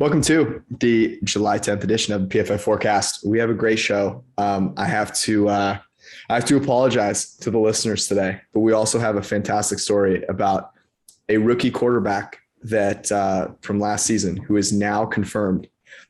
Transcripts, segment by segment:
Welcome to the July 10th edition of the PFF Forecast. We have a great show. I have to apologize to the listeners today, but we also have a fantastic story about a rookie quarterback that from last season who is now confirmed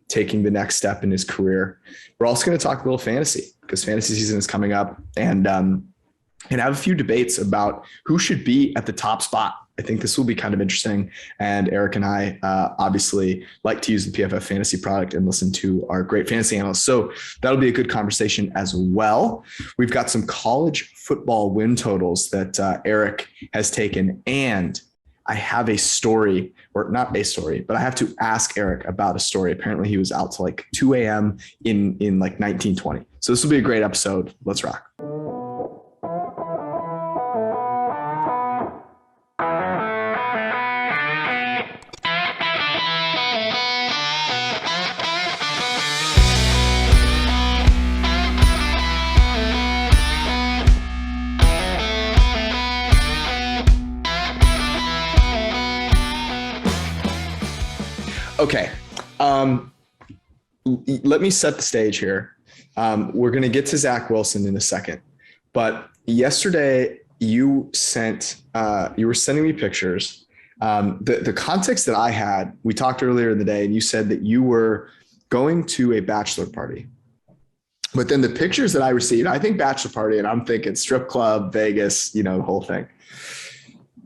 taking the next step in his career. We're also going to talk a little fantasy because fantasy season is coming up and have a few debates about who should be at the top spot. I think this will be kind of interesting. And Eric and I obviously like to use the PFF fantasy product and listen to our great fantasy analysts. So that'll be a good conversation as well. We've got some college football win totals that Eric has taken. And I have a story, or not a story, but I have to ask Eric about a story. Apparently he was out till like 2 a.m. in like 1920. So this will be a great episode. Let's rock. Okay. Let me set the stage here. We're going to get to Zach Wilson in a second, but yesterday you were sending me pictures. The context that I had, we talked earlier in the day and you said that you were going to a bachelor party, but then the pictures that I received, I think bachelor party and I'm thinking strip club, Vegas, the whole thing.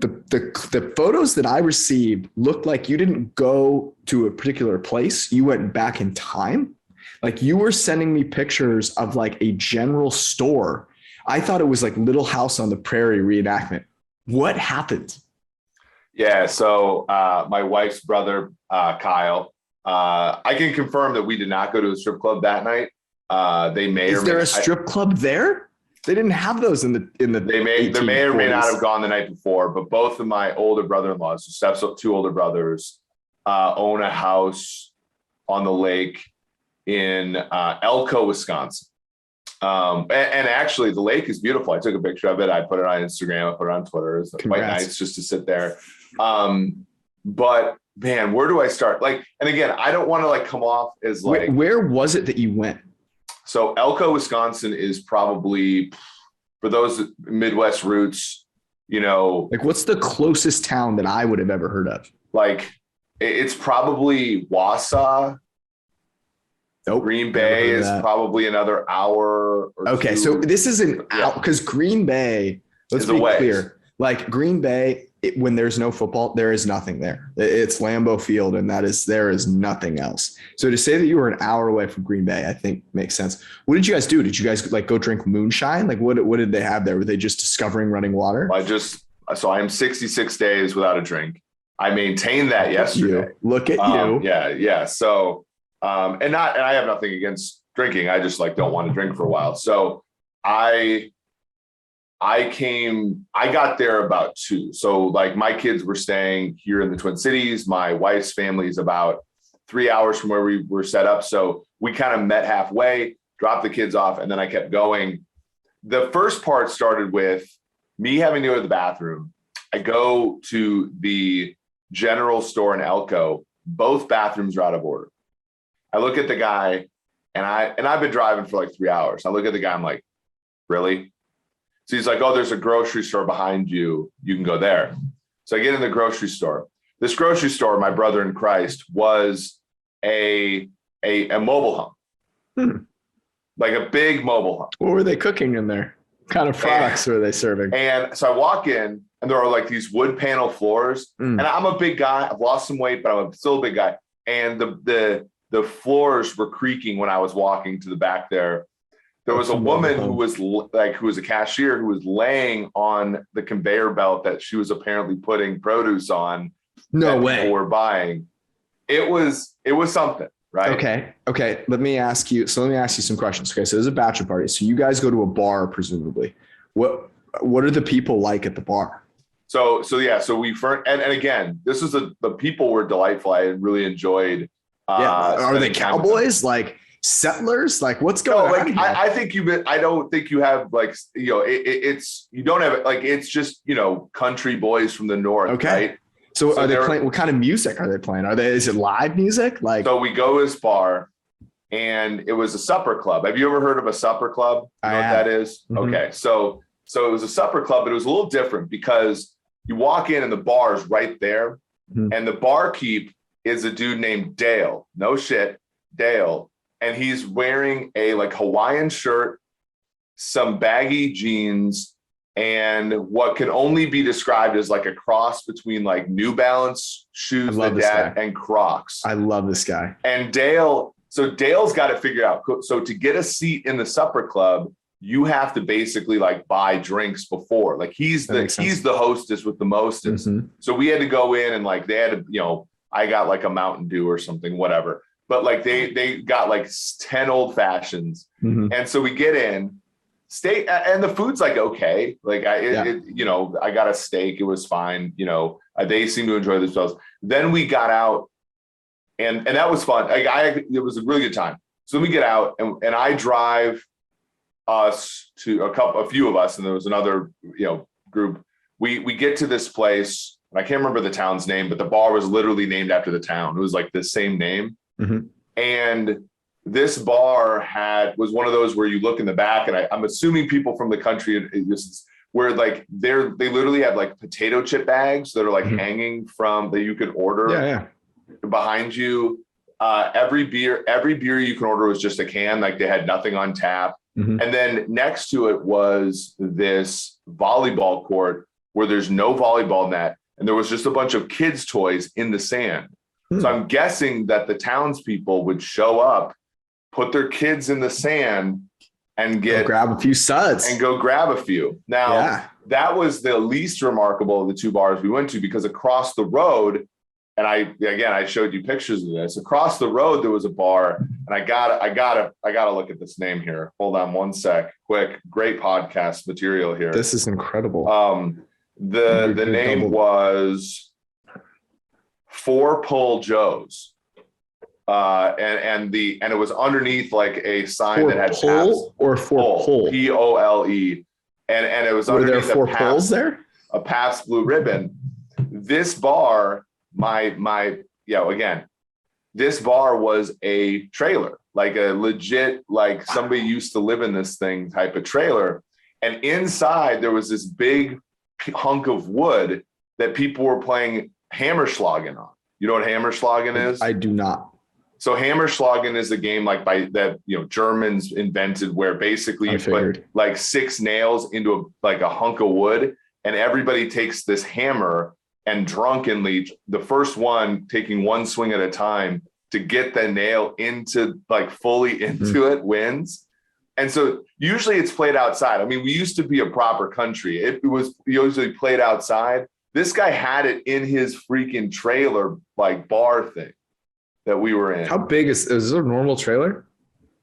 The photos that I received looked like you didn't go to a particular place. You went back in time. Like you were sending me pictures of like a general store. I thought it was like Little House on the Prairie reenactment. What happened? Yeah. So my wife's brother, Kyle, I can confirm that we did not go to a strip club that night. Is there a strip club there? They didn't have those in the. They may or may not have gone the night before, but both of my older brother-in-laws, so Steph's two older brothers, own a house on the lake in Elko, Wisconsin. And actually, the lake is beautiful. I took a picture of it. I put it on Instagram. I put it on Twitter. It's quite nice just to sit there. But man, where do I start? Like, and again, I don't want to like come off as like. Where was it that you went? So Elko, Wisconsin is probably, for those Midwest roots, like what's the closest town that I would have ever heard of? Like it's probably Wausau. Nope, Green Bay is probably another hour or okay, two. So this isn't out because Green Bay, let's be clear. Like Green Bay, when there's no football, there is nothing there. It's Lambeau Field, and there is nothing else. So to say that you were an hour away from Green Bay, I think makes sense. What did you guys do? Did you guys like go drink moonshine? Like what did they have there? Were they just discovering running water? So I am 66 days without a drink. I maintained that yesterday. Look at you. Yeah. So and I have nothing against drinking. I just like don't want to drink for a while. So I got there about 2. So like my kids were staying here in the Twin Cities. My wife's family is about 3 hours from where we were set up. So we kind of met halfway, dropped the kids off, and then I kept going. The first part started with me having to go to the bathroom. I go to the general store in Elko. Both bathrooms are out of order. I look at the guy and I've been driving for like 3 hours. I look at the guy, I'm like, really? So he's like, oh, there's a grocery store behind you. You can go there. So I get in the grocery store. This grocery store, my brother in Christ, was a mobile home, like a big mobile home. What were they cooking in there? What kind of products were they serving? And so I walk in and there are like these wood panel floors. And I'm a big guy. I've lost some weight, but I'm still a big guy. And the floors were creaking when I was walking to the back there. There was a woman who was a cashier who was laying on the conveyor belt that she was apparently putting produce on. No way. People were buying. It was something, right? Okay. Let me ask you some questions. Okay. So there's a bachelor party. So you guys go to a bar, presumably. What are the people like at the bar? So we and again, this is the people were delightful. I really enjoyed. Are they cowboys? Like settlers? Like what's going on? I don't think you have like, it's, you don't have like, it's just, country boys from the north. Okay. Right? So are they they're- playing? What kind of music are they playing? Is it live music? Like, So we go to this bar, and it was a supper club. Have you ever heard of a supper club? You know what that is? Mhm. Okay. So it was a supper club, but it was a little different because you walk in and the bar is right there. Mhm. And the barkeep is a dude named Dale. No shit, Dale. And he's wearing a like Hawaiian shirt, some baggy jeans, and what can only be described as like a cross between like New Balance shoes I love that this dad guy. and Crocs. I love this guy. And Dale's got to figure out. So to get a seat in the supper club, you have to basically like buy drinks before. Like he's the hostess with the mostest. Mhm. So we had to go in and like they had to, I got like a Mountain Dew or something, whatever. But like they got like 10 old fashions. Mhm. And so we get in, and the food's like okay. Like I got a steak, it was fine. They seem to enjoy themselves. Then we got out, and that was fun. It was a really good time. So we get out, and I drive us to a few of us, and there was another group. We get to this place, and I can't remember the town's name, but the bar was literally named after the town. It was like the same name. Mhm. And this bar was one of those where you look in the back, and I'm assuming people from the country, where like they literally have like potato chip bags that are like Mhm. hanging from that you could order behind you. Every beer you can order was just a can, like they had nothing on tap. Mhm. And then next to it was this volleyball court where there's no volleyball net, and there was just a bunch of kids' toys in the sand. Hmm. So I'm guessing that the townspeople would show up, put their kids in the sand, and Go grab a few suds. and go grab a few. Now, that was the least remarkable of the two bars we went to, because across the road, and I showed you pictures of this. Across the road, there was a bar, and I gotta look at this name here. Hold on one sec, quick. Great podcast material here. This is incredible. The name was Four Pull Joe's. And it was underneath like a sign that had pull or for pull. POLE. And it was underneath there 4 pulls there? A Pabst Blue Ribbon. This bar, this bar was a trailer, like a legit, like somebody used to live in this thing type of trailer. And inside there was this big hunk of wood that people were playing Hammerschlagen on. You know what Hammerschlagen is? I do not. So Hammerschlagen is a game that Germans invented, where basically you put like 6 nails into a hunk of wood, and everybody takes this hammer and drunkenly, the first one taking one swing at a time to get the nail into fully into it wins. And so usually it's played outside. I mean, we used to be a proper country. It was usually played outside. This guy had it in his freaking trailer, bar thing that we were in. How big is this a normal trailer?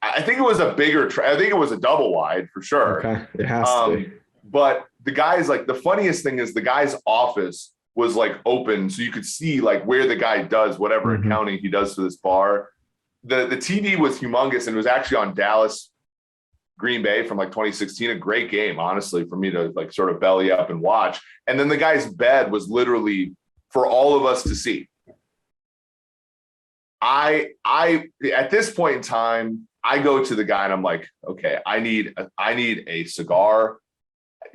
I think it was a bigger I think it was a double wide for sure. Okay. It has to be. But the guy's the funniest thing is the guy's office was open, so you could see where the guy does whatever accounting he does for this bar. The TV was humongous, and it was actually on Dallas Green Bay from 2016, a great game, honestly, for me to sort of belly up and watch. And then the guy's bed was literally for all of us to see. I at this point in time, I go to the guy and I'm like, okay, I need a cigar.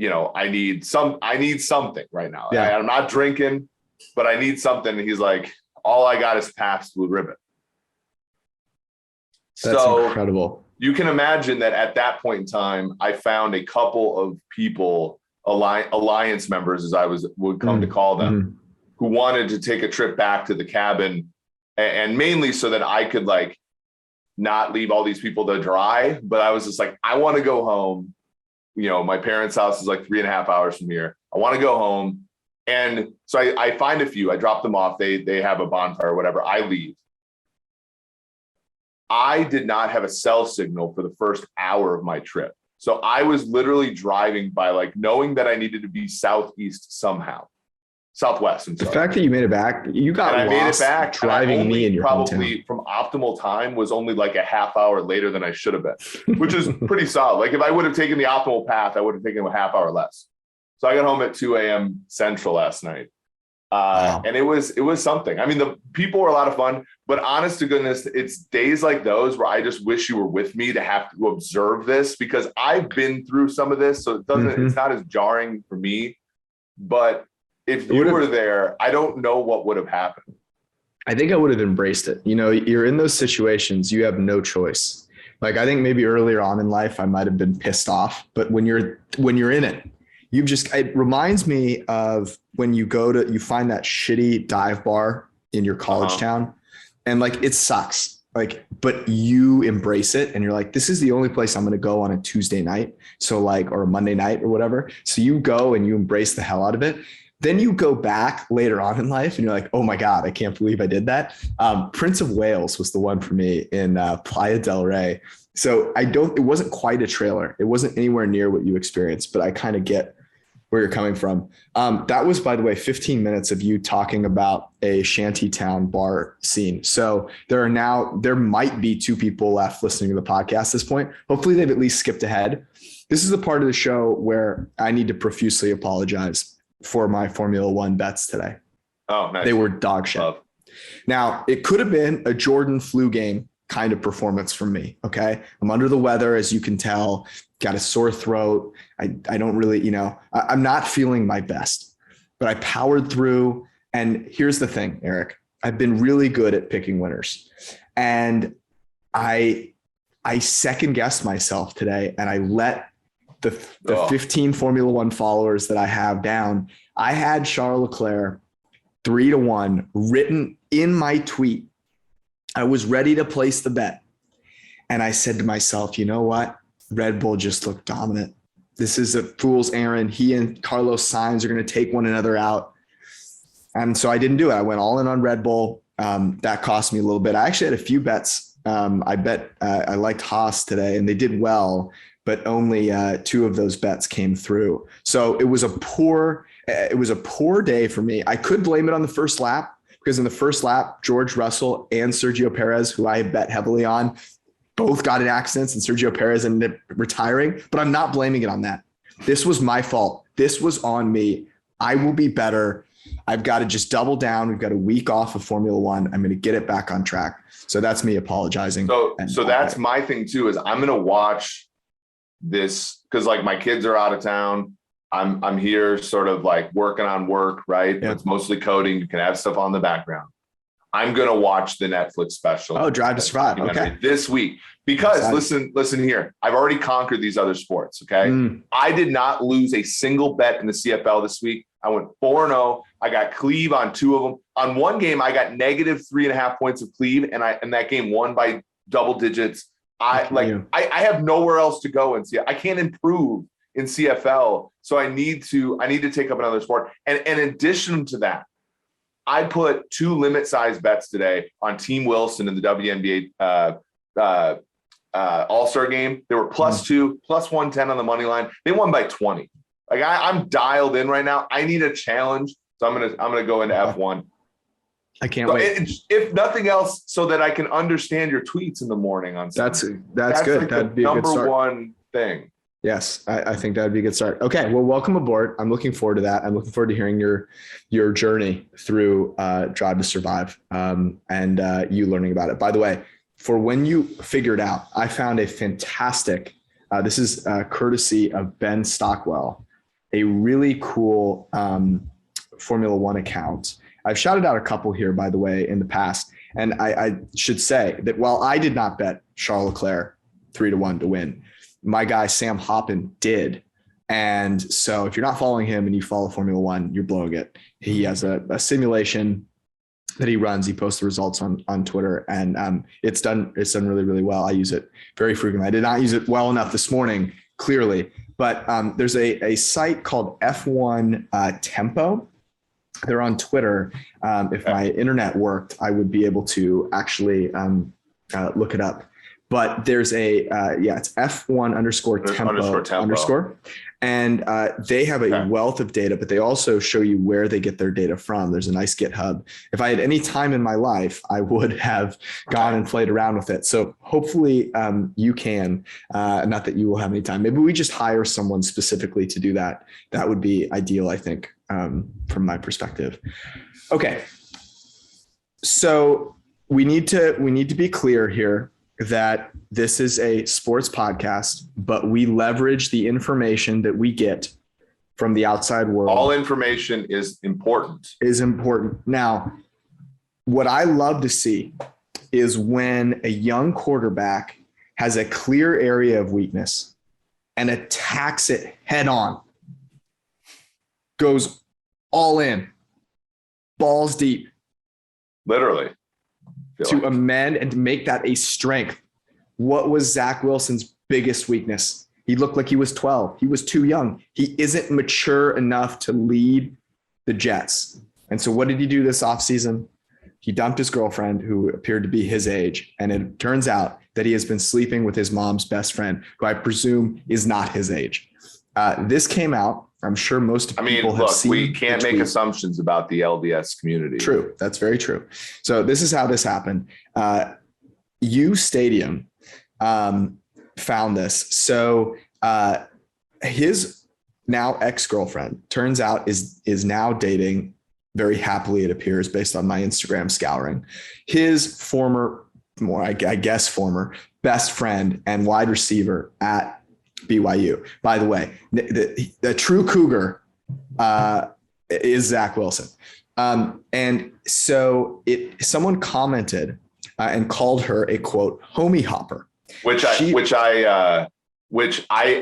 I need something right now. Yeah. I'm not drinking, but I need something. And he's like, all I got is Pabst Blue Ribbon. That's incredible. You can imagine that at that point in time, I found a couple of people, alliance members, as I would come to call them, who wanted to take a trip back to the cabin, and mainly so that I could not leave all these people to dry. But I was just I want to go home. My parents' house is 3.5 hours from here. I want to go home. And so I find a few, I drop them off. They have a bonfire or whatever. I leave. I did not have a cell signal for the first hour of my trip. So I was literally driving by knowing that I needed to be southwest, I'm sorry. The fact that you made it back, you got lost. I made it back driving me in your probably hometown. From optimal time was only a half hour later than I should have been, which is pretty solid. If I would have taken the optimal path, I would have taken a half hour less. So I got home at 2 a.m. Central last night. Wow. And it was something. I mean, the people were a lot of fun, but honest to goodness, it's days like those where I just wish you were with me to have to observe this, because I've been through some of this. So it's not as jarring for me, but if you were there, I don't know what would have happened. I think I would have embraced it. You know, you're in those situations, you have no choice. Like, I think maybe earlier on in life, I might've been pissed off, but when you're in it, it reminds me of when you find that shitty dive bar in your college town, and like, it sucks, like, but you embrace it and you're like, this is the only place I'm going to go on a Tuesday night. So like, or a Monday night or whatever. So you go and you embrace the hell out of it. Then you go back later on in life and you're like, oh my God, I can't believe I did that. Prince of Wales was the one for me in Playa del Rey. So it wasn't quite a trailer. It wasn't anywhere near what you experienced, but I kind of get where you're coming from. That was, by the way, 15 minutes of you talking about a shantytown bar scene. So there might be 2 people left listening to the podcast at this point. Hopefully they've at least skipped ahead. This is the part of the show where I need to profusely apologize for my Formula One bets today. Oh, nice. They were dog shit. Love. Now, it could have been a Jordan flu game kind of performance from me. Okay. I'm under the weather, as you can tell, got a sore throat. I don't really, I'm not feeling my best, but I powered through. And here's the thing, Eric, I've been really good at picking winners, and I second guessed myself today, and I let the 15 Formula One followers that I have down. I had Charles Leclerc 3-1 written in my tweet. I was ready to place the bet. And I said to myself, you know what? Red Bull just looked dominant. This is a fool's errand. He and Carlos Sainz are going to take one another out. And so I didn't do it. I went all in on Red Bull. That cost me a little bit. I actually had a few bets. I liked Haas today, and they did well, but only 2 of those bets came through. So it was a poor day for me. I could blame it on the first lap, because in the first lap, George Russell and Sergio Perez, who I bet heavily on, both got in accidents, and Sergio Perez ended up retiring, but I'm not blaming it on that. This was my fault. This was on me. I will be better. I've got to just double down. We've got a week off of Formula One. I'm going to get it back on track. So that's me apologizing. So that's my thing too, is I'm going to watch this, because like my kids are out of town. I'm here sort of like working on work, right? Yeah. It's mostly coding. You can have stuff on the background. I'm going to watch the Netflix special. Oh, Drive to Survive. Okay. This week, because listen here, I've already conquered these other sports. Okay. I did not lose a single bet in the CFL this week. I went 4-0. I got Cleve on 2 of them. On one game, I got -3.5 points of Cleve, and that game won by double digits. I have nowhere else to go in CFL. I can't improve in CFL. So I need to take up another sport. And in addition to that, I put 2 limit size bets today on Team Wilson in the WNBA All-Star game. They were +2, +110 on the money line. They won by 20. Like I'm dialed in right now. I need a challenge. So I'm gonna go into F1. I can't wait. If nothing else, so that I can understand your tweets in the morning on Sunday. That's good. Like That'd be a good start. Number one thing. Yes, I think that'd be a good start. Okay, well, welcome aboard. I'm looking forward to that. I'm looking forward to hearing your journey through Drive to Survive, and you learning about it. By the way, for when you figure it out, I found a fantastic. This is courtesy of Ben Stockwell, a really cool Formula One account. I've shouted out a couple here, by the way, in the past, and I should say that while I did not bet Charles Leclerc 3-1 to win, my guy Sam Hoppen did. And so if you're not following him and you follow Formula One, you're blowing it. He has a simulation that he runs. He posts the results on Twitter, and it's done really, really well. I use it very frequently. I did not use it well enough this morning, clearly, but there's a site called F1 Tempo. They're on Twitter. If my internet worked, I would be able to actually look it up. But there's it's F1_Tempo_. And they have a wealth of data, but they also show you where they get their data from. There's a nice GitHub. If I had any time in my life, I would have gone and played around with it. So hopefully you can, not that you will have any time. Maybe we just hire someone specifically to do that. That would be ideal, I think. from my perspective. Okay. So we need to be clear here that this is a sports podcast, but we leverage the information that we get from the outside world. All information is important. Now, what I love to see is when a young quarterback has a clear area of weakness and attacks it head on, goes all in, balls deep. Literally. To amend and to make that a strength. What was Zach Wilson's biggest weakness? He looked like he was 12. He was too young. He isn't mature enough to lead the Jets. And so what did he do this offseason? He dumped his girlfriend, who appeared to be his age. And it turns out that he has been sleeping with his mom's best friend, who I presume is not his age. This came out. I'm sure most people have seen. We can't make assumptions about the LDS community. True. That's very true. So this is how this happened. U Stadium found this. So his now ex-girlfriend turns out is now dating very happily, it appears, based on my Instagram scouring, his former best friend and wide receiver at BYU. By the way, the true Cougar is Zach Wilson. And so someone commented and called her a quote homie hopper, which I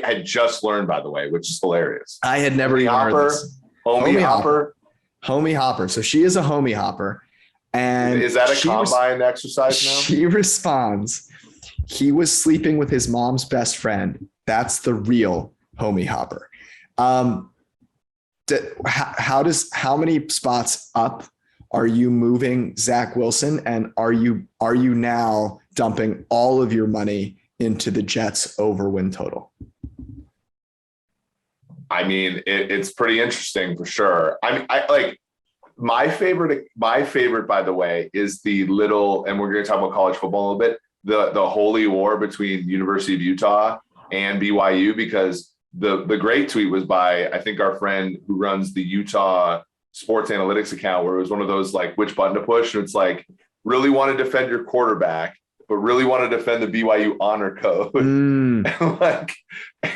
had just learned, by the way, which is hilarious. I had never even heard this. Homie hopper. Homie hopper. So she is a homie hopper. And is that a combine exercise now? She responds, he was sleeping with his mom's best friend. That's the real homie hopper. How many spots up are you moving Zach Wilson? And are you now dumping all of your money into the Jets over win total? I mean, it's pretty interesting for sure. I like my favorite, by the way, is the little, and we're going to talk about college football a little bit, the holy war between University of Utah and BYU, because the great tweet was by, I think, our friend who runs the Utah sports analytics account, where it was one of those like which button to push. And it's like, really want to defend your quarterback, but really want to defend the BYU honor code.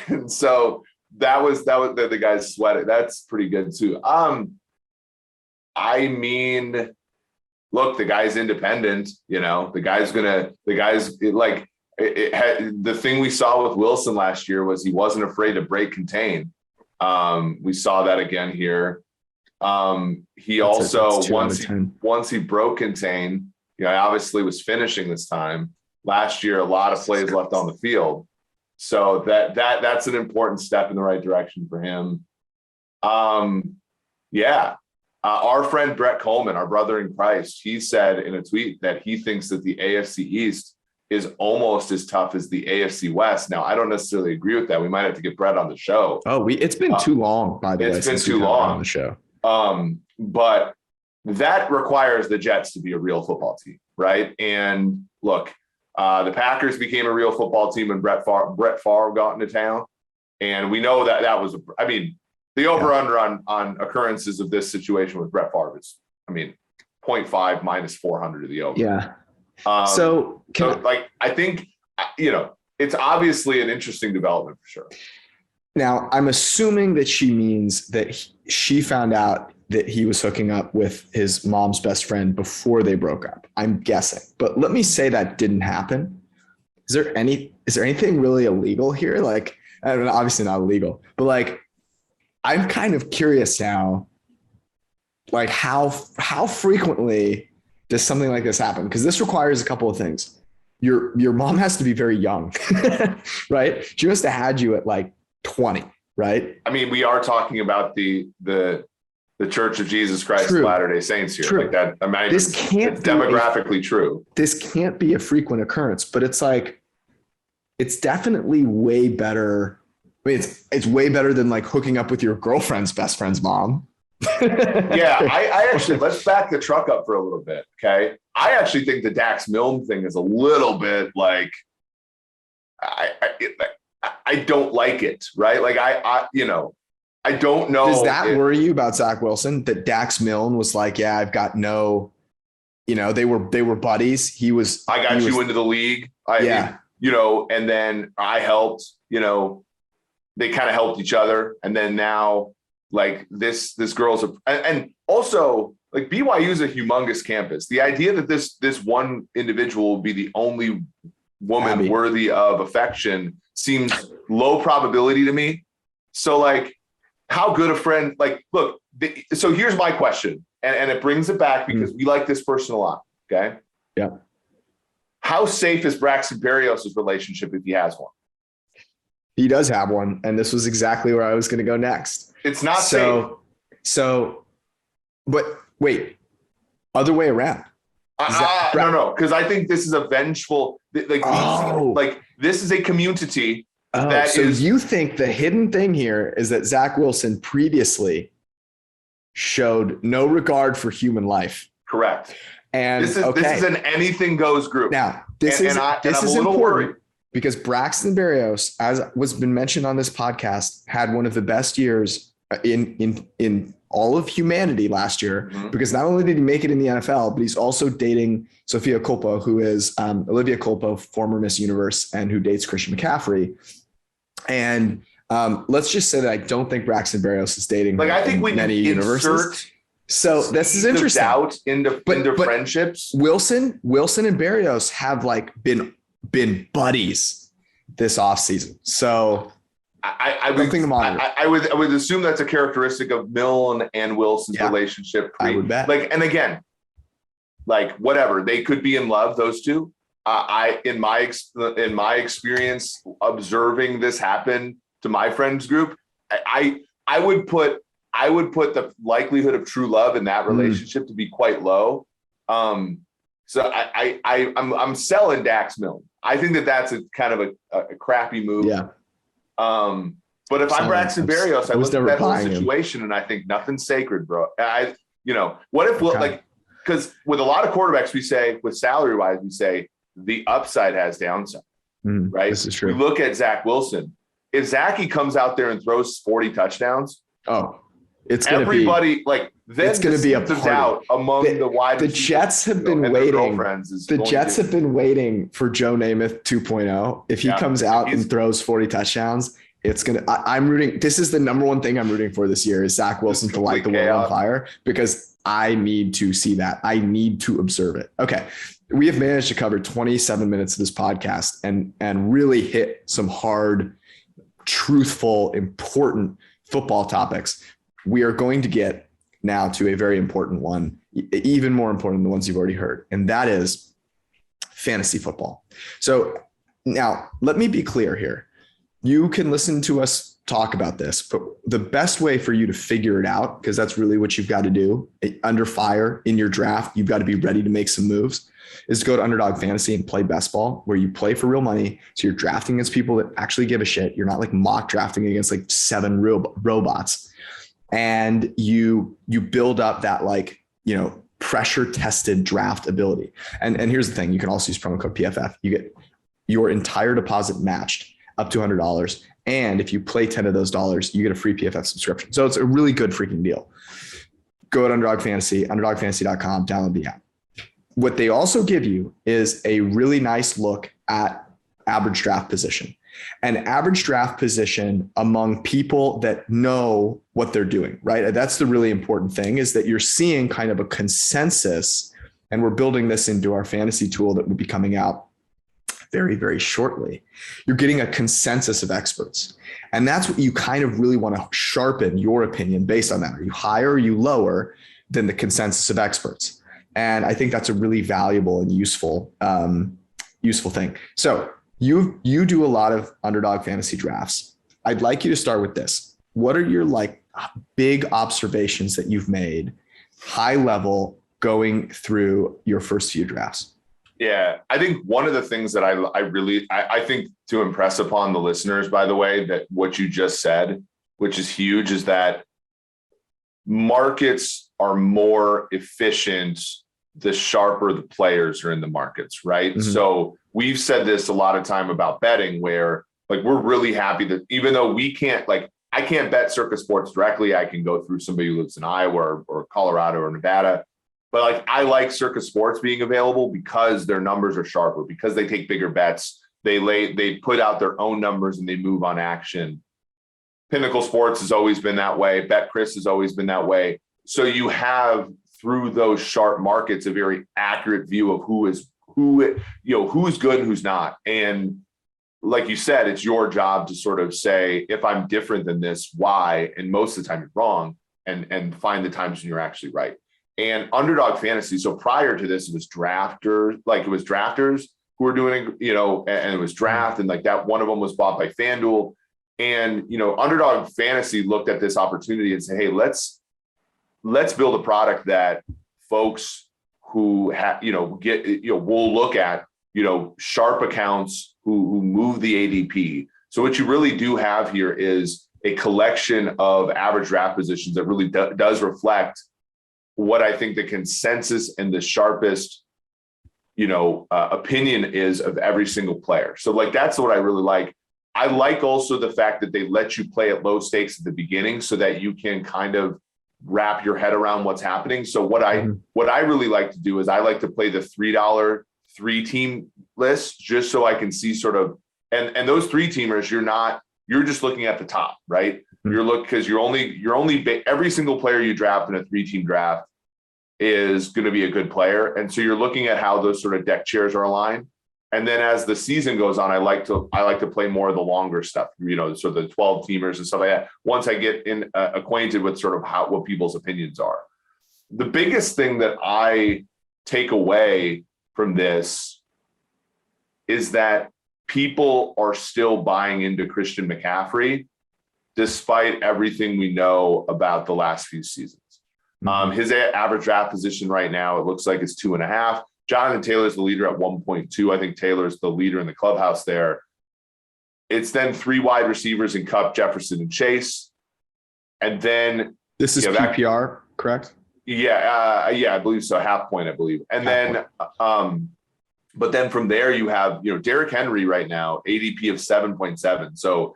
And so that was the guys sweating. That's pretty good too. I mean, look, the guy's independent, the thing we saw with Wilson last year was he wasn't afraid to break contain. We saw that again here. He also, once he broke contain, obviously was finishing this time. Last year, a lot of plays left on the field. So that's an important step in the right direction for him. Our friend Brett Coleman, our brother in Christ, he said in a tweet that he thinks that the AFC East is almost as tough as the AFC West. Now, I don't necessarily agree with that. We might have to get Brett on the show. Oh, it's been too long, by the way. It's been too long on the show. But that requires the Jets to be a real football team, right? And look, the Packers became a real football team when Brett Favre got into town. And we know that was, the over-under on occurrences of this situation with Brett Favre is, 0.5 minus 400 of the over. Yeah. I think, it's obviously an interesting development for sure. Now, I'm assuming that she means that she found out that he was hooking up with his mom's best friend before they broke up. I'm guessing. But let me say that didn't happen. Is there anything really illegal here? Like, obviously not illegal, but I'm kind of curious now, how frequently does something like this happen? Because this requires a couple of things. Your mom has to be very young, right? She must have had you at 20, right? We are talking about the Church of Jesus Christ of Latter-day Saints here. True. This can't be demographically true. This can't be a frequent occurrence, but it's definitely way better. It's way better than hooking up with your girlfriend's best friend's mom. I actually, let's back the truck up for a little bit. Okay. I actually think the Dax Milne thing is a little bit I don't like it. Right. I don't know. Does that worry you about Zach Wilson? That Dax Milne was like, yeah, I've got no, they were buddies. I got you into the league. And then I helped, they kind of helped each other. And then now like this girl's and also like BYU is a humongous campus. The idea that this one individual will be the only woman worthy of affection seems low probability to me. So like, how good a friend, like, look, so here's my question, and it brings it back because we like this person a lot. Okay. Yeah. How safe is Braxton Berrios' relationship if he has one? He does have one. And this was exactly where I was going to go next. It's not safe. But wait, other way around. No, because I think this is a vengeful, like this is a community. You think the hidden thing here is that Zach Wilson previously showed no regard for human life. Correct. And this is an anything goes group. Now, this is important worried. Because Braxton Berrios, as was been mentioned on this podcast, had one of the best years in all of humanity last year. Mm-hmm. Because not only did he make it in the NFL, but he's also dating Sophia Culpo, who is Olivia Culpo, former Miss Universe, and who dates Christian McCaffrey. And let's just say that I don't think Braxton Berrios is dating many universes. So this is interesting. Doubt into friendships. Wilson and Berrios have been buddies this offseason. So I would assume that's a characteristic of Milne and Wilson's relationship. I would bet. And again, whatever, they could be in love, those two. In my experience observing this happen to my friends group, I would put the likelihood of true love in that relationship to be quite low. So I'm selling Dax Milne. I think that's a kind of a crappy move. Yeah. But if I'm Braxton Berrios, I look at that whole situation and I think nothing's sacred, bro. What if because with a lot of quarterbacks, we say with salary wise, we say the upside has downside, right? This is true. We look at Zach Wilson. If Zachy comes out there and throws 40 touchdowns, it's everybody then it's going to be a doubt among the wide. The Jets have been waiting. The Jets have been waiting for Joe Namath 2.0. If he comes out and throws 40 touchdowns, it's going to. I'm rooting. This is the number one thing I'm rooting for this year is Zach Wilson to light the world on fire because I need to see that. I need to observe it. Okay. We have managed to cover 27 minutes of this podcast and really hit some hard, truthful, important football topics. We are going to get now to a very important one, even more important than the ones you've already heard, and that is fantasy football. So now let me be clear here. You can listen to us talk about this, but the best way for you to figure it out, because that's really what you've got to do under fire in your draft, you've got to be ready to make some moves, is to go to Underdog Fantasy and play best ball, where you play for real money. So you're drafting against people that actually give a shit. You're not mock drafting against 7 real robots. And you build up that pressure tested draft ability. And here's the thing, you can also use promo code PFF. You get your entire deposit matched up to $100. And if you play 10 of those dollars, you get a free PFF subscription. So it's a really good freaking deal. Go to Underdog Fantasy, underdogfantasy.com, download the app. What they also give you is a really nice look at average draft position. An average draft position among people that know what they're doing, right? That's the really important thing, is that you're seeing kind of a consensus, and we're building this into our fantasy tool that will be coming out very, very shortly. You're getting a consensus of experts. And that's what you kind of really want to sharpen your opinion based on that. Are you higher or are you lower than the consensus of experts? And I think that's a really valuable and useful thing. So you do a lot of Underdog Fantasy drafts. I'd like you to start with this. What are your big observations that you've made high level going through your first few drafts? Yeah, I think one of the things that I think to impress upon the listeners, by the way, that what you just said, which is huge, is that markets are more efficient the sharper the players are in the markets, right? Mm-hmm. So we've said this a lot of time about betting, where we're really happy that even though we can't I can't bet Circa Sports directly. I can go through somebody who lives in Iowa or Colorado or Nevada. But like, I like Circa Sports being available because their numbers are sharper, because they take bigger bets. They put out their own numbers and they move on action. Pinnacle Sports has always been that way. BetCris has always been that way. So you have, through those sharp markets, a very accurate view of who's good and who's not. And like you said, it's your job to sort of say, if I'm different than this, why? And most of the time you're wrong, and find the times when you're actually right. And Underdog Fantasy. So prior to this, it was drafters who were doing, and it was draft, and like that, one of them was bought by FanDuel. And, Underdog Fantasy looked at this opportunity and said, hey, let's build a product that folks who we'll look at, sharp accounts who move the ADP. So what you really do have here is a collection of average draft positions that really does reflect what I think the consensus and the sharpest, opinion is of every single player. So like, that's what I really like. I like also the fact that they let you play at low stakes at the beginning so that you can kind of wrap your head around what's happening. So what I really like to do is I like to play the $3 3-team list, just so I can see sort of, and those 3-teamers, you're just looking at the top, right? Because every single player you draft in a 3-team draft is going to be a good player. And so you're looking at how those sort of deck chairs are aligned. And then as the season goes on, I like to play more of the longer stuff, so the 12-teamers and stuff like that. Once I get acquainted with sort of what people's opinions are. The biggest thing that I take away from this is that people are still buying into Christian McCaffrey, despite everything we know about the last few seasons. His average draft position right now, it looks like it's 2.5. Jonathan Taylor's the leader at 1.2. I think Taylor's the leader in the clubhouse there. It's then 3 wide receivers in Kupp, Jefferson, and Chase. And then this is PPR, correct? Yeah, I believe so. Half point, I believe. And then, but then from there you have, Derrick Henry right now, ADP of 7.7. So,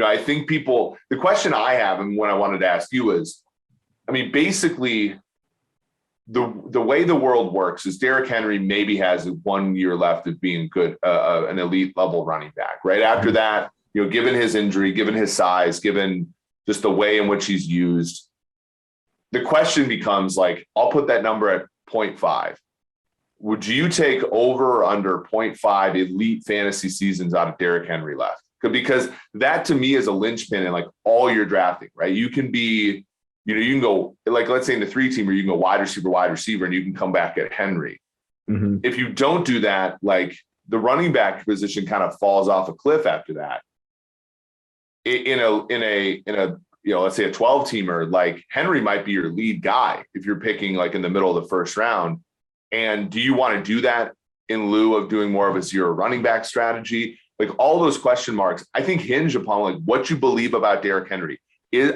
I think the question I have, and what I wanted to ask you is, basically the way the world works is Derrick Henry maybe has 1 year left of being good, an elite level running back. Right after that, given his injury, given his size, given just the way in which he's used, the question becomes like, I'll put that number at 0.5. Would you take over or under 0.5 elite fantasy seasons out of Derrick Henry left? Because that to me is a linchpin in like all your drafting, right? You can be, you can go, like, let's say in the 3-teamer, you can go wide receiver, and you can come back at Henry. Mm-hmm. If you don't do that, like the running back position kind of falls off a cliff after that. In a let's say a 12-teamer, like Henry might be your lead guy if you're picking like in the middle of the first round. And do you want to do that in lieu of doing more of a zero running back strategy? Like all those question marks, I think hinge upon like what you believe about Derrick Henry.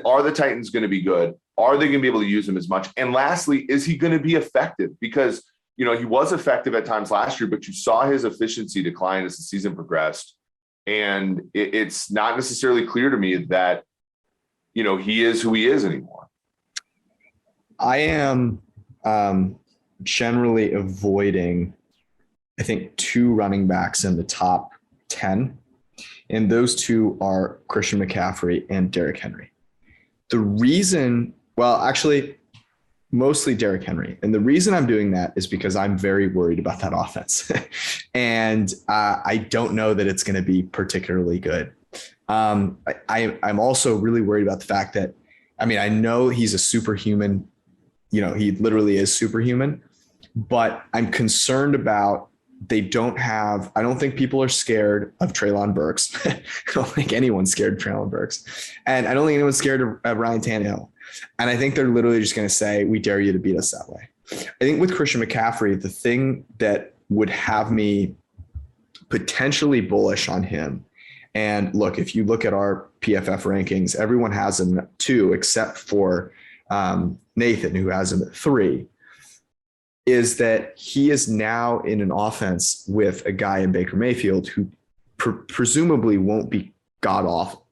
Are the Titans going to be good? Are they going to be able to use him as much? And lastly, is he going to be effective? Because, he was effective at times last year, but you saw his efficiency decline as the season progressed. And it's not necessarily clear to me that, he is who he is anymore. I am generally avoiding, I think, 2 running backs in the top 10. And those 2 are Christian McCaffrey and Derrick Henry. The reason, actually, mostly Derrick Henry. And the reason I'm doing that is because I'm very worried about that offense. And I don't know that it's going to be particularly good. I'm also really worried about the fact that, I know he's a superhuman, he literally is superhuman, but I'm concerned about I don't think people are scared of Treylon Burks. I don't think anyone's scared of Treylon Burks. And I don't think anyone's scared of Ryan Tannehill. And I think they're literally just going to say, we dare you to beat us that way. I think with Christian McCaffrey, the thing that would have me potentially bullish on him, and look, if you look at our PFF rankings, everyone has him at 2 except for Nathan, who has him at 3. Is that he is now in an offense with a guy in Baker Mayfield who presumably won't be god awful.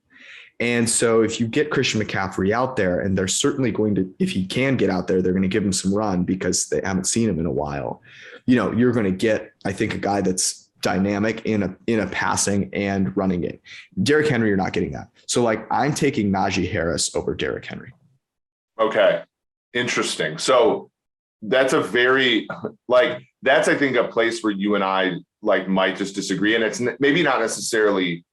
And so if you get Christian McCaffrey out there, and they're certainly going to, if he can get out there, they're going to give him some run because they haven't seen him in a while. You're going to get, I think, a guy that's dynamic in a passing and running game. Derrick Henry, you're not getting that. So like I'm taking Najee Harris over Derrick Henry. Okay. Interesting. So that's a very that's I think a place where you and I might just disagree. And it's maybe not necessarily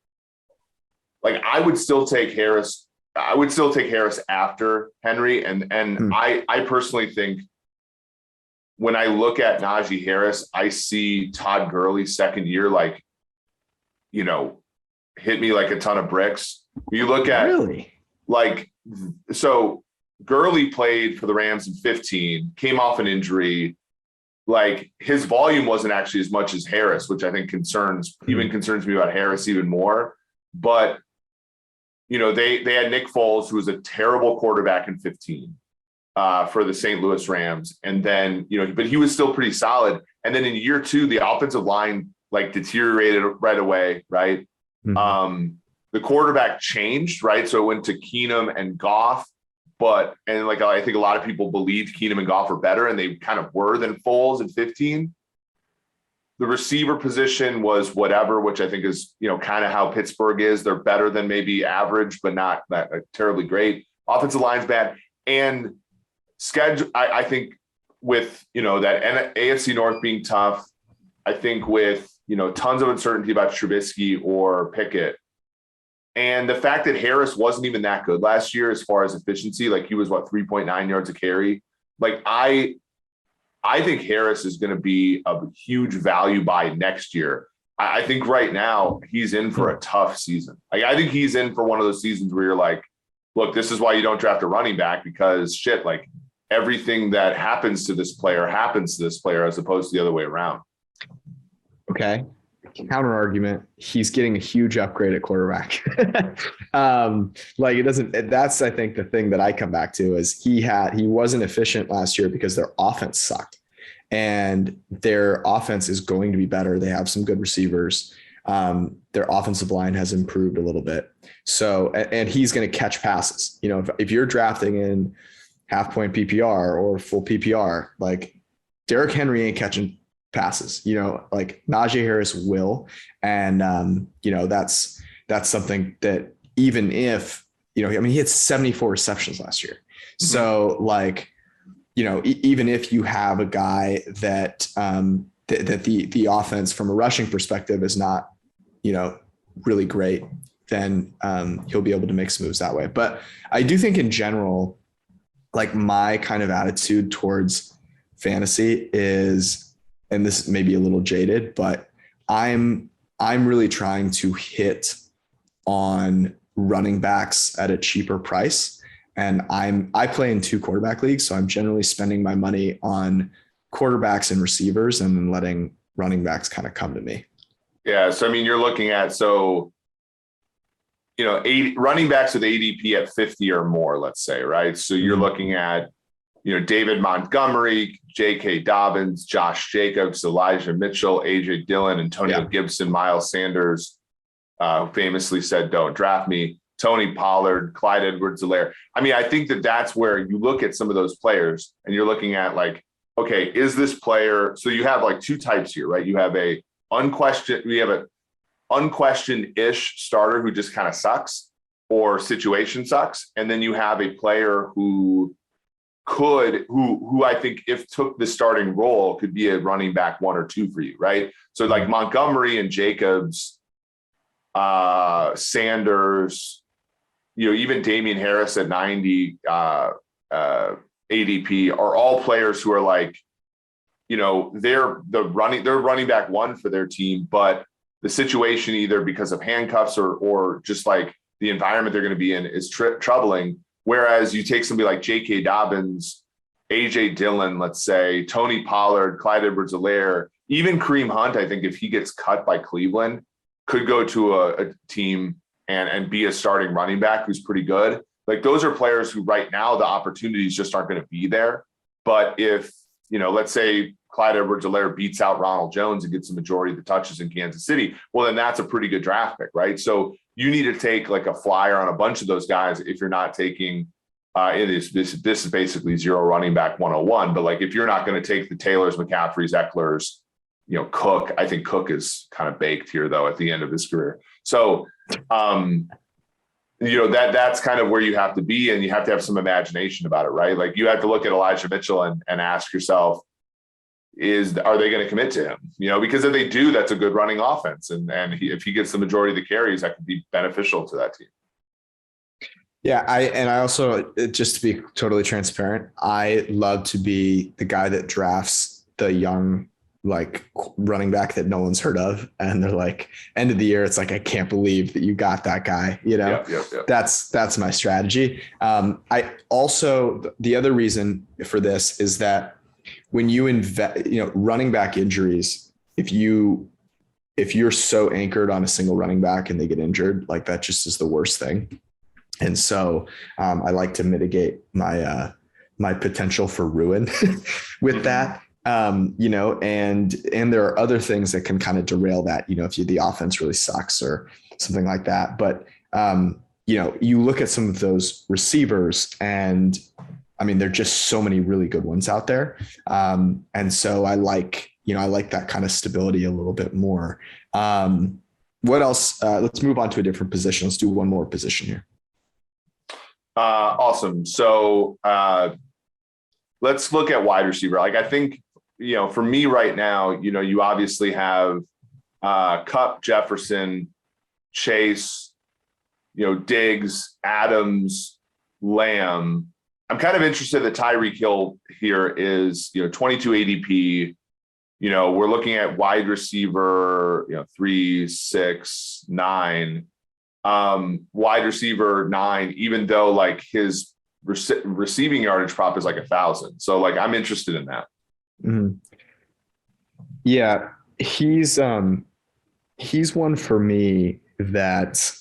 I would still take Harris. I would still take Harris after Henry. And I personally think when I look at Najee Harris, I see Todd Gurley's second year, hit me like a ton of bricks. You look at really so Gurley played for the Rams in 15, came off an injury. His volume wasn't actually as much as Harris, which I think concerns me about Harris even more. But they had Nick Foles, who was a terrible quarterback in 15 for the St. Louis Rams. And then, but he was still pretty solid. And then in year 2, the offensive line deteriorated right away, right? Mm-hmm. The quarterback changed, right? So it went to Keenum and Goff. I think a lot of people believed Keenum and Goff were better, and they kind of were than Foles in 15. The receiver position was whatever, which I think is, kind of how Pittsburgh is. They're better than maybe average, but not that terribly great. Offensive line's bad. And schedule, I think with, that AFC North being tough, I think with, tons of uncertainty about Trubisky or Pickett, and the fact that Harris wasn't even that good last year as far as efficiency, he was 3.9 yards a carry. I think Harris is going to be a huge value buy next year. I think right now he's in for a tough season. I think he's in for one of those seasons where you're look, this is why you don't draft a running back, because everything that happens to this player as opposed to the other way around. Okay. Counter argument, he's getting a huge upgrade at quarterback. That's I think the thing that I come back to is he wasn't efficient last year because their offense sucked, and their offense is going to be better. They have some good receivers. Their offensive line has improved a little bit. So, and he's going to catch passes. If you're drafting in half point PPR or full PPR, Derrick Henry ain't catching passes, Najee Harris will. And, that's something that even if, he had 74 receptions last year. Mm-hmm. So even if you have a guy that, that the offense from a rushing perspective is not, really great, then he'll be able to make some moves that way. But I do think in general, my kind of attitude towards fantasy is, and this may be a little jaded, but I'm really trying to hit on running backs at a cheaper price. And I play in 2 quarterback leagues, so I'm generally spending my money on quarterbacks and receivers and then letting running backs kind of come to me. Yeah. So, you're looking at, running backs with ADP at 50 or more, let's say, right? So you're looking at, David Montgomery, J.K. Dobbins, Josh Jacobs, Elijah Mitchell, A.J. Dillon, Antonio Gibson, Miles Sanders, who famously said, "Don't draft me," Tony Pollard, Clyde Edwards-Helaire. I think that's where you look at some of those players and you're looking at okay, is this player? So you have 2 types here, right? You have an unquestioned-ish starter who just kind of sucks or situation sucks. And then you have a player who I think if took the starting role could be a running back 1 or 2 for you, right? So Montgomery and Jacobs, Sanders, even Damian Harris at 90 ADP are all players who are they're running back 1 for their team, but the situation either because of handcuffs or just the environment they're going to be in is troubling. Whereas you take somebody like J.K. Dobbins, A.J. Dillon, let's say, Tony Pollard, Clyde Edwards-Helaire, even Kareem Hunt, I think if he gets cut by Cleveland, could go to a team and be a starting running back who's pretty good. Those are players who right now the opportunities just aren't going to be there. But if let's say Clyde Edwards-Helaire beats out Ronald Jones and gets the majority of the touches in Kansas City, well, then that's a pretty good draft pick, right? So you need to take like a flyer on a bunch of those guys if you're not taking this is basically zero running back 101. But like if you're not going to take the Taylors, McCaffreys, Ecklers, Cook, I think Cook is kind of baked here though at the end of his career. So that's kind of where you have to be, and you have to have some imagination about it, right? Like you have to look at Elijah Mitchell and ask yourself, are they going to commit to him? Because if they do, that's a good running offense. And if he gets the majority of the carries, that could be beneficial to that team. Yeah. I also, just to be totally transparent, I love to be the guy that drafts the young, like running back that no one's heard of. And they're like, end of the year, it's like, I can't believe that you got that guy, Yep. That's my strategy. I also, the other reason for this is that when you invest, running back injuries, if you're so anchored on a single running back and they get injured, like that just is the worst thing. And so I like to mitigate my potential for ruin with that. And there are other things that can kind of derail that, if the offense really sucks or something like that. But, you look at some of those receivers and I mean, there are just so many really good ones out there. And so I like that kind of stability a little bit more. What else? Let's move on to a different position. Let's do one more position here. Awesome. So let's look at wide receiver. Like I think, for me right now, you obviously have Kupp, Jefferson, Chase, Diggs, Adams, Lamb. I'm kind of interested that Tyreek Hill here is, 22 ADP. We're looking at wide receiver, 3, 6, 9. Wide receiver 9, even though like his receiving yardage prop is like 1,000. So like I'm interested in that. Mm-hmm. Yeah, he's one for me that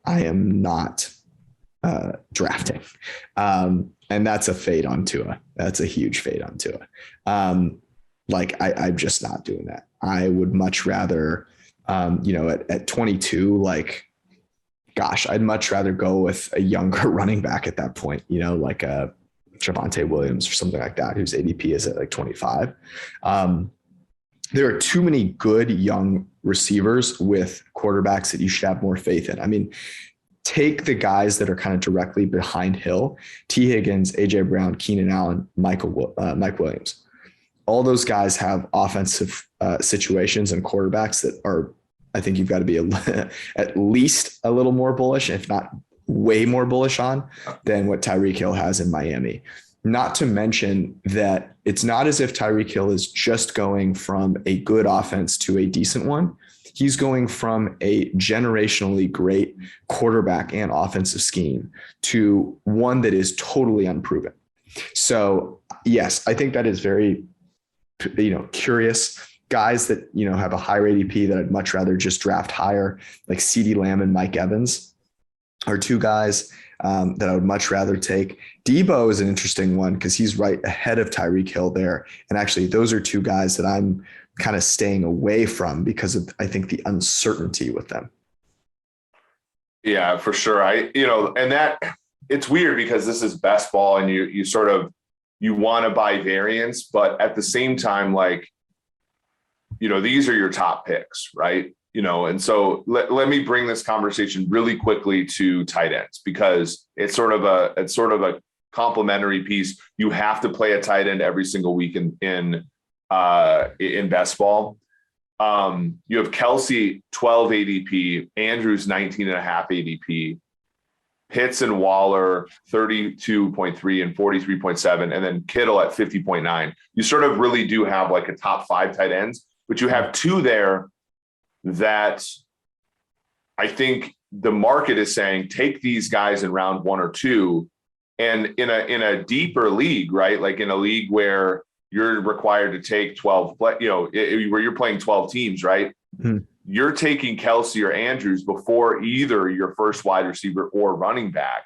I am not drafting. And that's a fade on Tua. That's a huge fade on Tua. I'm just not doing that. I would much rather, at 22, like, gosh, I'd much rather go with a younger running back at that point, like a Javonte Williams or something like that, whose ADP is at like 25. There are too many good young receivers with quarterbacks that you should have more faith in. I mean, take the guys that are kind of directly behind Hill: T. Higgins, AJ Brown, Keenan Allen, Mike Williams. All those guys have offensive situations and quarterbacks that are, I think you've got to be at least a little more bullish, if not way more bullish on, than what Tyreek Hill has in Miami. Not to mention that it's not as if Tyreek Hill is just going from a good offense to a decent one. He's going from a generationally great quarterback and offensive scheme to one that is totally unproven. So yes, I think that is very, curious. Guys that, have a higher ADP that I'd much rather just draft higher, like CeeDee Lamb and Mike Evans, are two guys that I would much rather take. Debo is an interesting one because he's right ahead of Tyreek Hill there. And actually, those are two guys that I'm kind of staying away from because of, I think, the uncertainty with them. Yeah, for sure. And that it's weird because this is best ball and you want to buy variance, but at the same time, like, these are your top picks, right? And so let me bring this conversation really quickly to tight ends because it's sort of a complementary piece. You have to play a tight end every single week in best ball. You have Kelsey 12 ADP, Andrews 19.5 ADP, Pitts and Waller 32.3 and 43.7, and then Kittle at 50.9. You sort of really do have like a top 5 tight ends, but you have 2 there that I think the market is saying take these guys in round 1 or 2, and in a deeper league, right? Like in a league where you're required to take 12, where you're playing 12 teams, right? Mm-hmm. You're taking Kelsey or Andrews before either your first wide receiver or running back.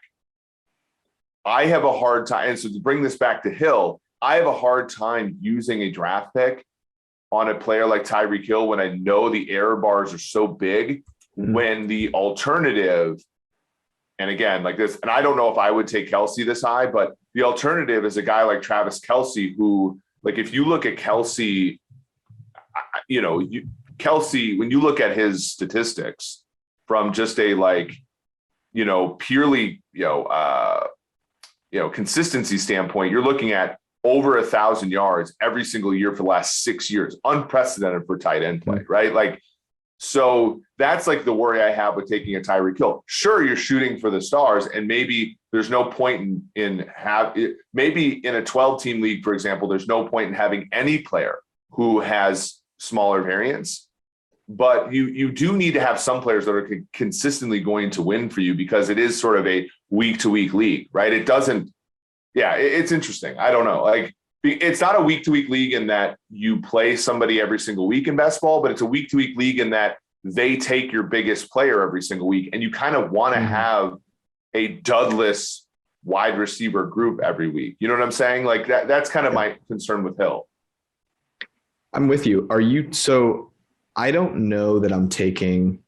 I have a hard time. And so to bring this back to Hill, I have a hard time using a draft pick on a player like Tyreek Hill when I know the error bars are so big, when the alternative, and again, like this, and I don't know if I would take Kelce this high, but the alternative is a guy like Travis Kelce, who, like, if you look at Kelce, Kelce, when you look at his statistics from just a purely, consistency standpoint, you're looking at over 1,000 yards every single year for the last 6 years, unprecedented for tight end play, right? Like, so that's like the worry I have with taking a Tyreek Hill. Sure, you're shooting for the stars, and maybe there's no point maybe in a 12-team league, for example, there's no point in having any player who has smaller variance. But you do need to have some players that are consistently going to win for you, because it is sort of a week-to-week league, right? It doesn't. Yeah, it's interesting. I don't know. Like, it's not a week-to-week league in that you play somebody every single week in best ball, but it's a week-to-week league in that they take your biggest player every single week, and you kind of want to have a dudless wide receiver group every week. You know what I'm saying? Like that's kind of my concern with Hill. I'm with you. So I don't know that I'm taking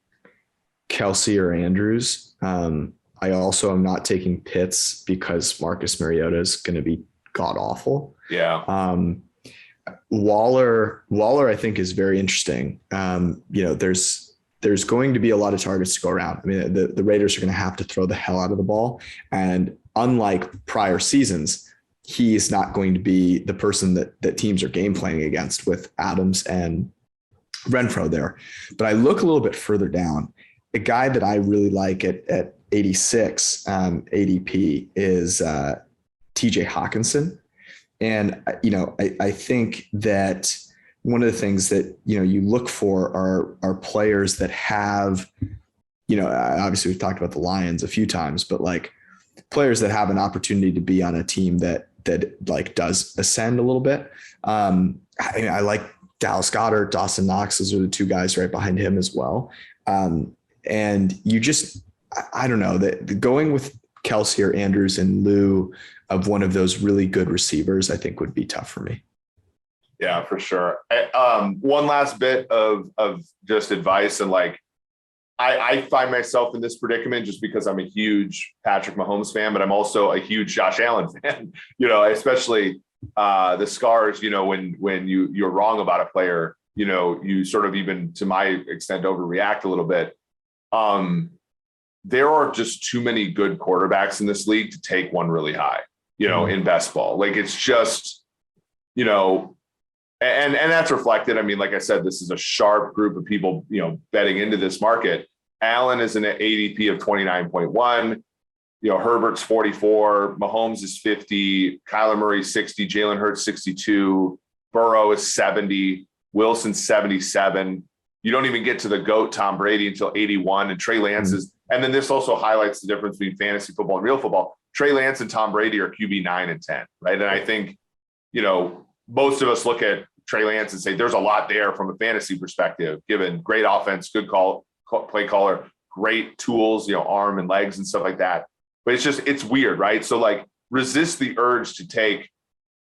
Kelce or Andrews. I also am not taking Pitts because Marcus Mariota is going to be god awful. Yeah. Waller, I think, is very interesting. There's going to be a lot of targets to go around. I mean, the Raiders are going to have to throw the hell out of the ball. And unlike prior seasons, he is not going to be the person that teams are game playing against with Adams and Renfro there. But I look a little bit further down. A guy that I really like at 86 ADP is TJ Hawkinson. And, I think that one of the things that, you look for are players that have, obviously we've talked about the Lions a few times, but like players that have an opportunity to be on a team that like does ascend a little bit. I like Dallas Goedert, Dawson Knox. Those are the two guys right behind him as well. And you just, I don't know, that going with Kelce or Andrews in lieu of one of those really good receivers, I think would be tough for me. Yeah, for sure. One last bit of just advice, and like, I find myself in this predicament just because I'm a huge Patrick Mahomes fan, but I'm also a huge Josh Allen fan, especially the scars, when you're wrong about a player, you sort of, even to my extent, overreact a little bit. There are just too many good quarterbacks in this league to take one really high, in best ball. Like, it's just, and that's reflected. I mean, like I said, this is a sharp group of people, betting into this market. Allen is an ADP of 29.1. Herbert's 44. Mahomes is 50. Kyler Murray 60. Jalen Hurts 62. Burrow is 70. Wilson 77. You don't even get to the GOAT Tom Brady until 81. And Trey Lance is. And then this also highlights the difference between fantasy football and real football. Trey Lance and Tom Brady are QB 9 and 10, right? And I think, most of us look at Trey Lance and say there's a lot there from a fantasy perspective, given great offense, good play caller, great tools, arm and legs and stuff like that. But it's weird, right? So like, resist the urge to take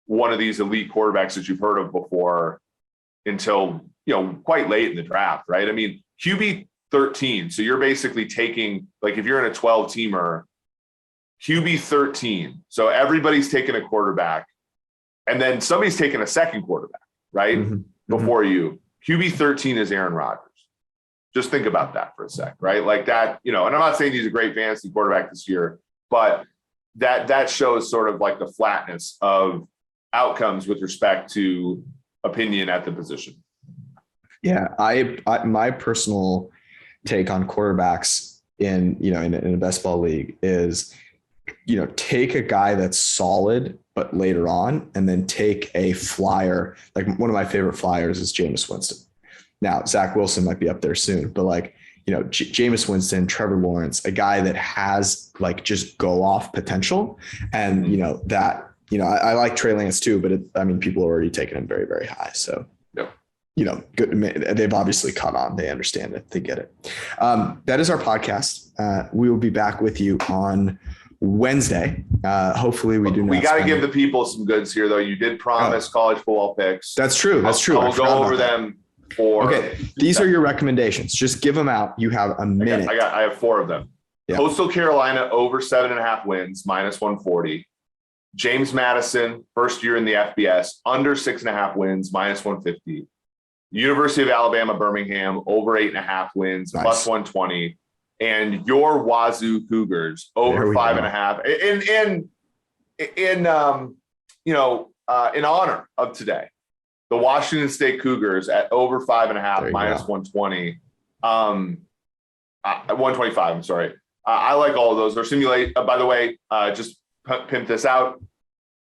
one of these elite quarterbacks that you've heard of before until, quite late in the draft, right? I mean, QB 13. So you're basically taking, like, if you're in a 12-teamer, QB 13. So everybody's taking a quarterback, and then somebody's taking a second quarterback, right? Mm-hmm. Before you. QB 13 is Aaron Rodgers. Just think about that for a sec, right? Like that, and I'm not saying he's a great fantasy quarterback this year, but that shows sort of like the flatness of outcomes with respect to opinion at the position. Yeah, I my personal take on quarterbacks in a best ball league is, take a guy that's solid, but later on, and then take a flyer. Like, one of my favorite flyers is Jameis Winston. Now, Zach Wilson might be up there soon, but like, Jameis Winston, Trevor Lawrence, a guy that has like just go off potential. And, I like Trey Lance too, but people are already taking him very, very high. So, good. They've obviously caught on. They understand it. They get it. That is our podcast. We will be back with you on Wednesday. Hopefully we do. We got to give the people some goods here, though. You did promise college football picks. That's true. That's true. We'll go over them for. Okay, these are your recommendations. Just give them out. You have a minute. I have 4 of them. Yeah. Coastal Carolina over 7.5 wins, -140. James Madison, first year in the FBS, under 6.5 wins, -150. University of Alabama, Birmingham, over 8.5 wins, +120. And your Wazoo Cougars over 5.5. In honor of today, the Washington State Cougars at over 5.5, -120. 125. I'm sorry. I like all of those. They're simulate. By the way, just pimp this out.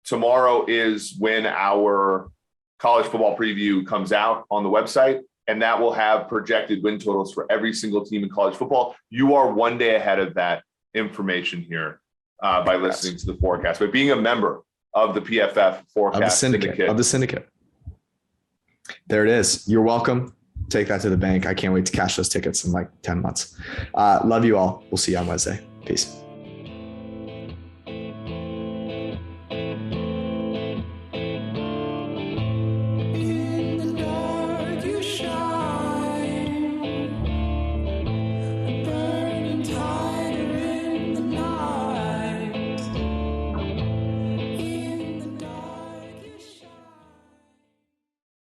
Tomorrow is when our college football preview comes out on the website, and that will have projected win totals for every single team in college football. You are one day ahead of that information here by listening to the forecast, but being a member of the PFF forecast of the syndicate. There it is. You're welcome. Take that to the bank. I can't wait to cash those tickets in like 10 months. Love you all. We'll see you on Wednesday. Peace.